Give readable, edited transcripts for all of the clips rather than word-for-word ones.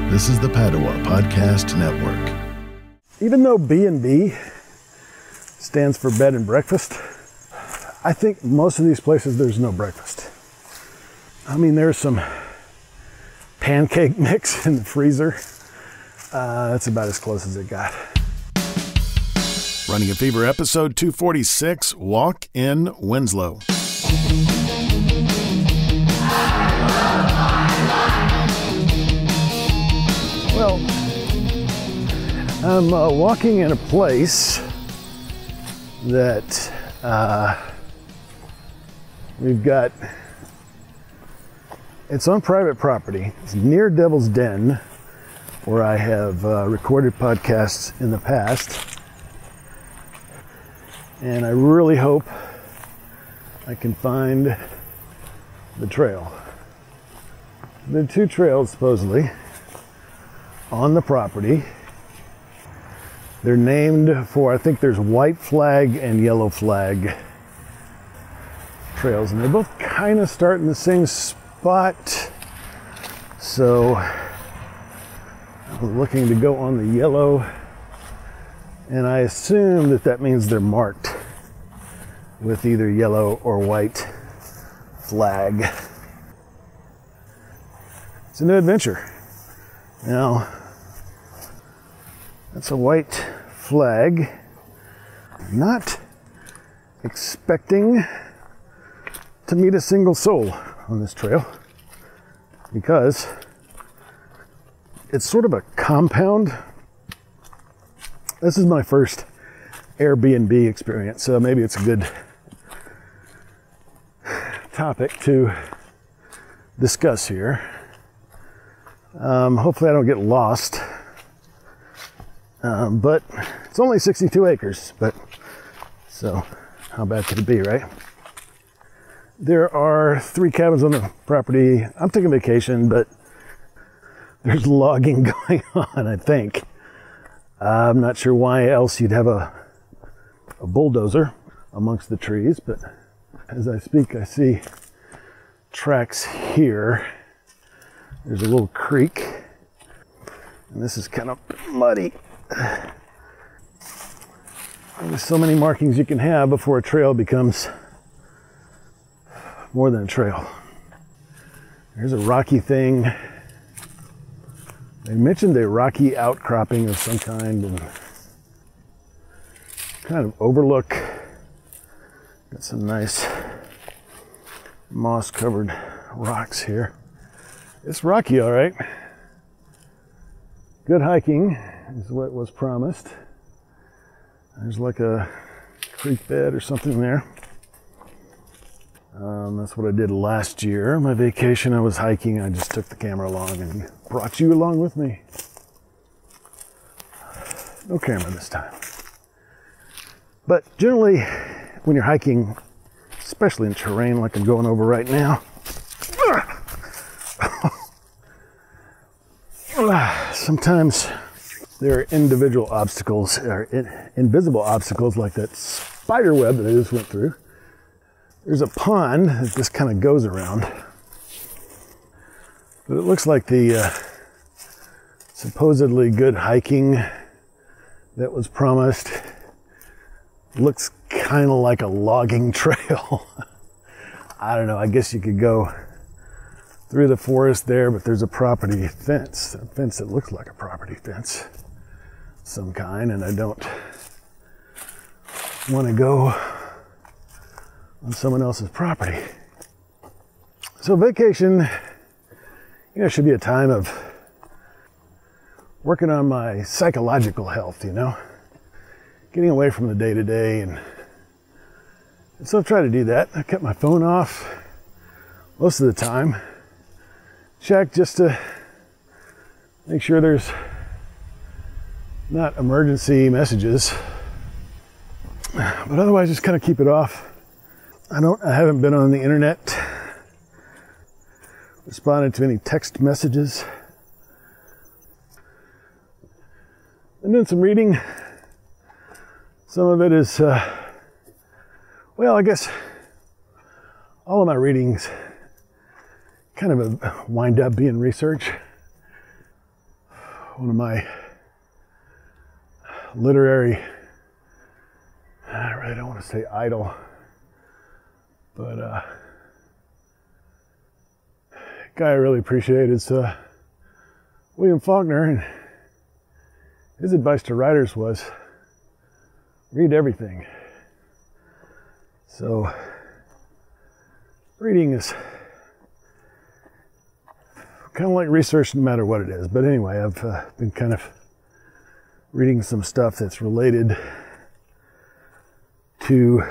This is the Padua Podcast Network. Even though B&B stands for bed and breakfast, I think most of these places there's no breakfast. I mean, there's some pancake mix in the freezer. That's about as close as it got. Running a Fever episode 246, Walk in Winslow. Well, I'm walking in a place that we've got, it's on private property. It's near Devil's Den, where I have recorded podcasts in the past. And I really hope I can find the trail. There are two trails, supposedly, on the property. They're named for, I think there's white flag and yellow flag trails, and they both kind of start in the same spot. So I was looking to go on the yellow, and I assume that means they're marked with either yellow or white flag. It's a new adventure. Now, that's a white flag. Not expecting to meet a single soul on this trail because it's sort of a compound. This is my first AirBNB experience, so maybe it's a good topic to discuss here. Hopefully I don't get lost. But it's only 62 acres, so how bad could it be, right? There are 3 cabins on the property. I'm taking vacation, but there's logging going on, I think. I'm not sure why else you'd have a bulldozer amongst the trees, but as I speak, I see tracks here. There's a little creek, and this is kind of muddy. There's so many markings you can have before a trail becomes more than a trail. There's a rocky thing. They mentioned a rocky outcropping of some kind and kind of overlook. Got some nice moss-covered rocks here. It's rocky, all right. Good hiking is what was promised. There's like a creek bed or something there. That's what I did last year. My vacation, I was hiking. I just took the camera along and brought you along with me. No camera this time. But generally, when you're hiking, especially in terrain like I'm going over right now, sometimes there are individual obstacles, or invisible obstacles, like that spider web that I just went through. There's a pond that just kind of goes around. But it looks like the supposedly good hiking that was promised looks kind of like a logging trail. I don't know, I guess you could go through the forest there, but there's a property fence, a fence that looks like a property fence of some kind, and I don't want to go on someone else's property. So vacation, should be a time of working on my psychological health, getting away from the day-to-day, and so I've tried to do that. I kept my phone off most of the time. Check just to make sure there's not emergency messages, but otherwise just kind of keep it off. I haven't been on the internet, responded to any text messages. Been doing some reading. Some of it is, well, I guess all of my readings kind of wind up being research. one of my literary, I really don't want to say idol, but guy I really appreciate is William Faulkner, and his advice to writers was read everything. So reading is kind of like research no matter what it is. But anyway, I've been kind of reading some stuff that's related to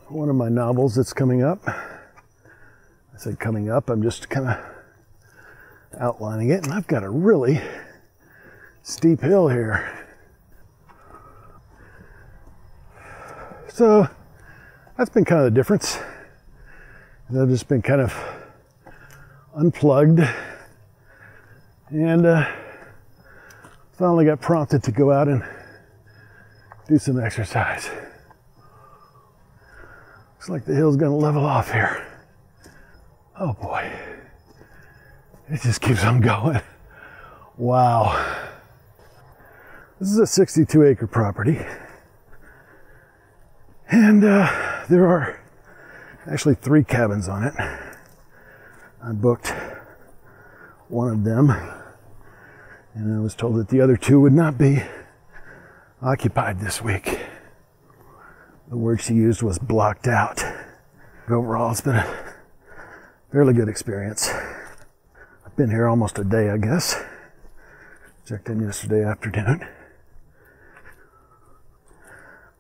one of my novels that's coming up. I said coming up, I'm just kind of outlining it, and I've got a really steep hill here. So that's been kind of the difference. I've just been kind of unplugged, and finally got prompted to go out and do some exercise. Looks like the hill's gonna level off here. Oh boy, it just keeps on going. Wow. This is a 62-acre property, and there are actually 3 cabins on it. I booked one of them, and I was told that the other 2 would not be occupied this week. The word she used was blocked out. Overall, it's been a fairly good experience. I've been here almost a day, I guess. Checked in yesterday afternoon.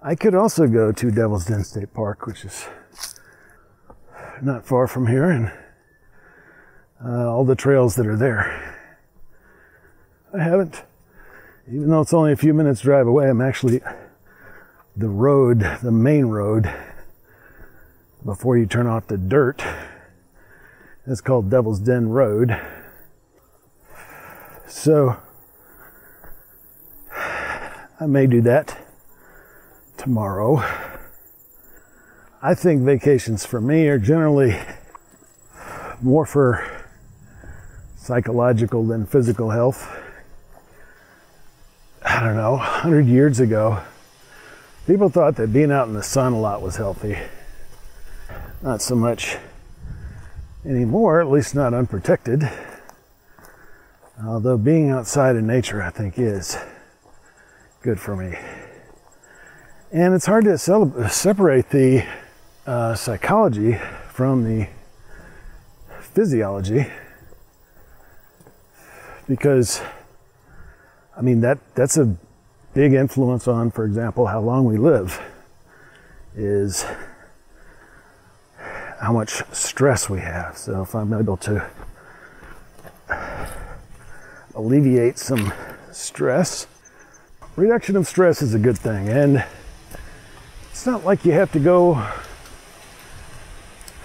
I could also go to Devil's Den State Park, which is not far from here, and all the trails that are there. I haven't, even though it's only a few minutes drive away, I'm actually the road, the main road, before you turn off the dirt. It's called Devil's Den Road. So I may do that tomorrow. I think vacations for me are generally more for psychological than physical health. I don't know, 100 years ago, people thought that being out in the sun a lot was healthy. Not so much anymore, at least not unprotected. Although being outside in nature, I think, is good for me. And it's hard to separate the psychology from the physiology, because I mean that's a big influence on, for example, how long we live, is how much stress we have. So if I'm able to alleviate some stress, reduction of stress is a good thing. And it's not like you have to go,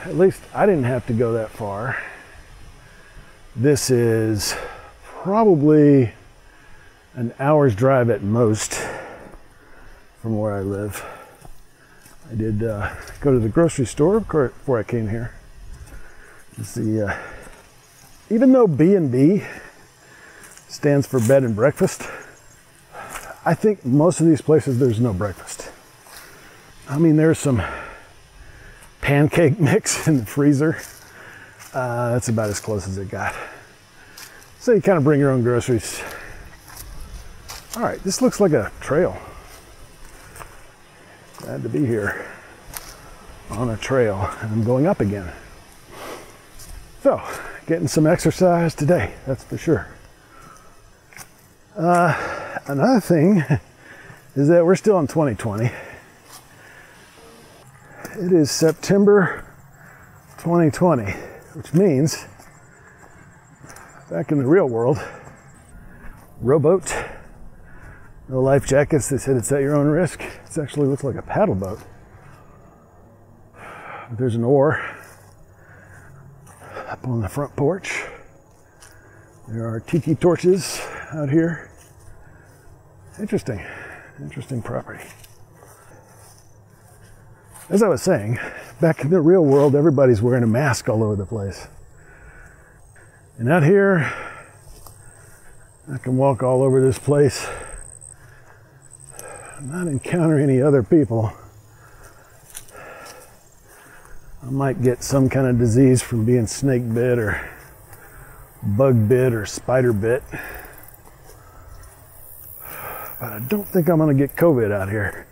at least I didn't have to go that far. This is probably an hour's drive at most from where I live. I did go to the grocery store before I came here. It's the, even though B&B stands for bed and breakfast, I think most of these places there's no breakfast. I mean, there's some pancake mix in the freezer. That's about as close as it got. So you kind of bring your own groceries. All right, this looks like a trail. Glad to be here on a trail, and I'm going up again. So, getting some exercise today, that's for sure. Another thing is that we're still in 2020. It is September 2020, which means back in the real world, rowboat, no life jackets. They said it's at your own risk. It actually looks like a paddle boat. There's an oar up on the front porch. There are tiki torches out here. Interesting property. As I was saying, back in the real world, everybody's wearing a mask all over the place. And out here, I can walk all over this place, not encounter any other people. I might get some kind of disease from being snake bit or bug bit or spider bit. But I don't think I'm gonna get COVID out here.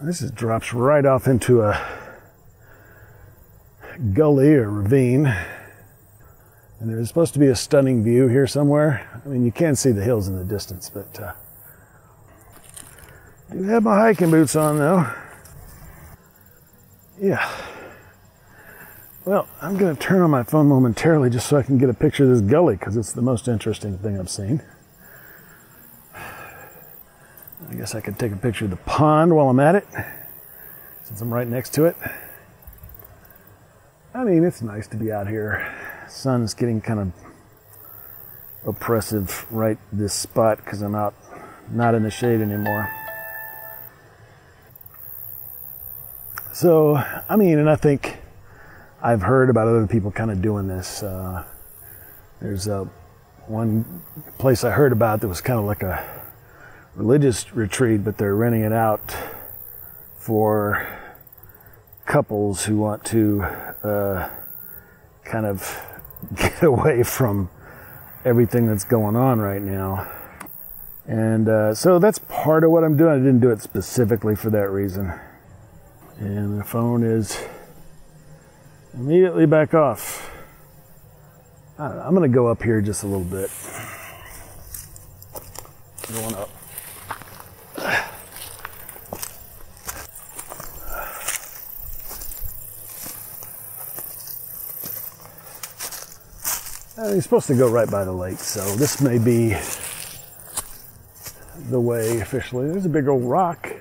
This just drops right off into a gully or ravine. And there's supposed to be a stunning view here somewhere. I mean, you can see the hills in the distance, but I do have my hiking boots on though. Yeah. Well, I'm gonna turn on my phone momentarily just so I can get a picture of this gully because it's the most interesting thing I've seen. I guess I could take a picture of the pond while I'm at it, since I'm right next to it. I mean, it's nice to be out here. Sun's getting kind of oppressive right this spot because I'm out, not in the shade anymore. So, I mean, and I think I've heard about other people kind of doing this. There's one place I heard about that was kind of like a religious retreat, but they're renting it out for couples who want to kind of get away from everything that's going on right now. And so that's part of what I'm doing. I didn't do it specifically for that reason. And the phone is immediately back off. I don't know, I'm going to go up here just a little bit. Going up. You're supposed to go right by the lake, so this may be the way officially. There's a big old rock.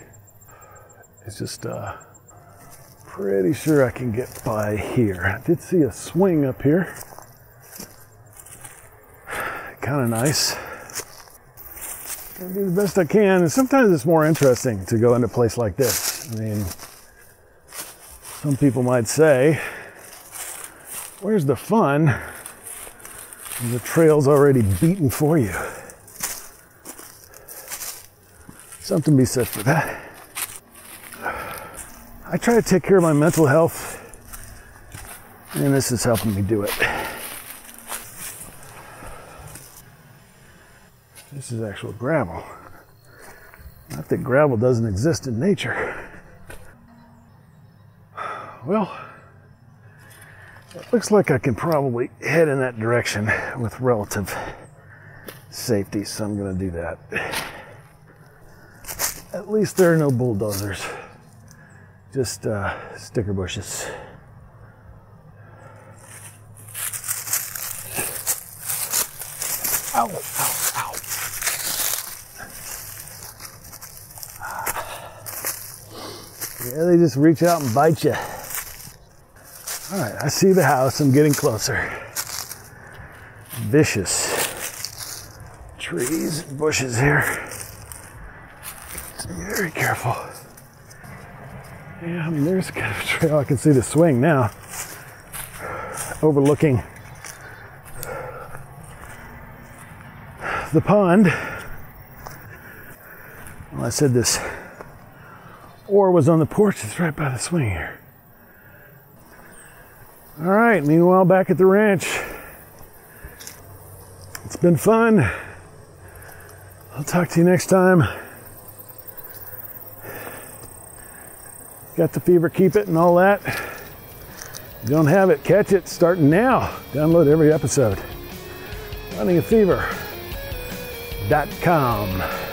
It's just pretty sure I can get by here. I did see a swing up here. Kind of nice. Gonna do the best I can, and sometimes it's more interesting to go into a place like this. I mean, some people might say, where's the fun? The trail's already beaten for you. Something to be said for that. I try to take care of my mental health, and this is helping me do it. This is actual gravel. Not that gravel doesn't exist in nature. Well, it looks like I can probably head in that direction with relative safety, so I'm going to do that. At least there are no bulldozers, just sticker bushes. Ow, ow, ow. Yeah, they just reach out and bite you. All right, I see the house. I'm getting closer. Vicious trees and bushes here. So be very careful. Yeah, I mean, there's kind of a trail. I can see the swing now, overlooking the pond. Well, I said this ore was on the porch. It's right by the swing here. All right, meanwhile, back at the ranch. It's been fun. I'll talk to you next time. Got the fever, keep it, and all that. You don't have it, catch it, starting now. Download every episode. RunningAFever.com.